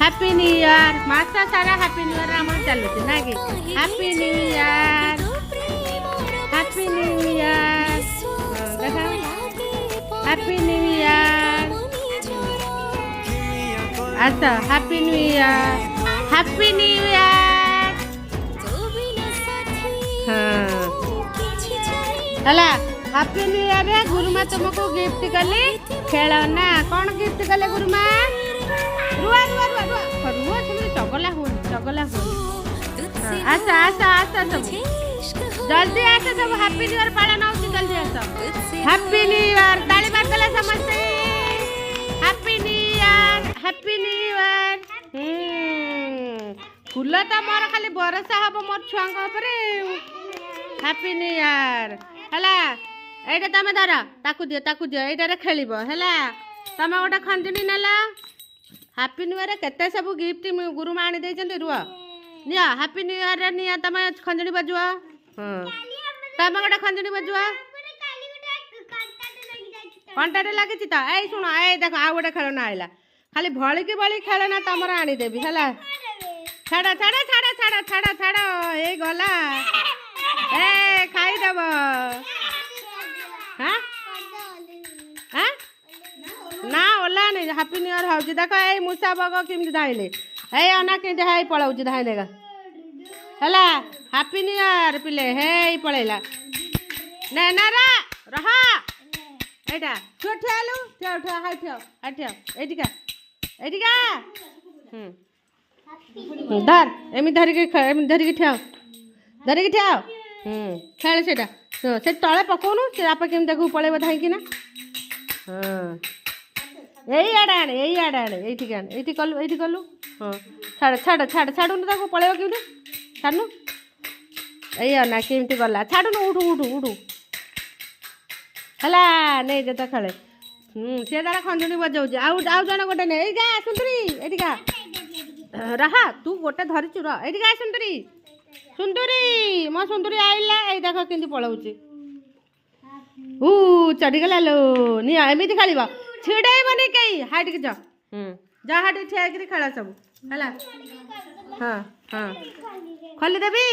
happy new year मास सारा happy new year आम चलुच ना कि happy new year happy new year देखा हैप्पी न्यू ईयर अच्छा happy new year happy new year हाँ हला हैप्पी न्यू ईयर रे गुरुमा तुमको गिफ्ट कले खेलना कौन गिफ्ट कले गुरुमा रुआ रुआ रुआ रुआ रुआ तुम चगला हो आसा आसा आसा सब जल्दी आसा सब हैप्पी न्यू ईयर पालन होची जल्दी आसा हैप्पी न्यू ईयर ताली मार देले समझते happy new year happy new year फूल तो मोर खाली बरसा हबो मोर छुआंग ऊपर हैप्पी न्यू ईयर हला एटा तमे धर ताकू दियो एटा रे खेलिबो हला तमे गोटा खंजनी नेला हैप्पी न्यू ईयर केते सब गिफ्ट गुरुमा आनी देछन्ती रुआ निया हैप्पी न्यू ईयर रे निया तमे खंजनी बजुआ हां तमे गोटा खंजनी बजुआ कंटाटे लागी त ए सुनो ए देखो आ गोटा खेलना आइला खाली भली की बली खेलना तमर आनी देबी हला छाड़ा छाड़ा छाड़ा छाड़ा छाड़ा छाड़ा ए गला ए खाई देबो हां हां ना ओला नहीं हैप्पी न्यू ईयर होची देखो ए मुसा बग किमि धाइले ए अना के हाई पळाउची धाइलेगा हला हैप्पी न्यू ईयर पिले हे पळेला ना ना रा रहा एटा ठो ठेलु ठो ठो हाई ठो एटिका धर एमि धरिकी ठेव खेल सेटा से तले पकाउनु से आप केम देखु पळेबो धाइकी ना हां एई आड़े एठी कलु हां छाड़ छाड़ छाड़ छाडुनु ताको पळेबो केउठी छाडनु एई ना केमती गला छाडुनु उठू हला नहीं जता खेले से तारा खंजनी बजाउछ आउ जण गोटे ने एई गा सुंदरी एठी गा रहा तू गोटे धरिचु र एठी गा सुंदरी मो सुंदरी आइला एई देखो केंती पळाउची चढ़ी गला लो नि एमिति खेलिबा छिड़ाइबनी कई हाट के जा हाट ठिया करी खेल सब हला हाँ हाँ खोली देबी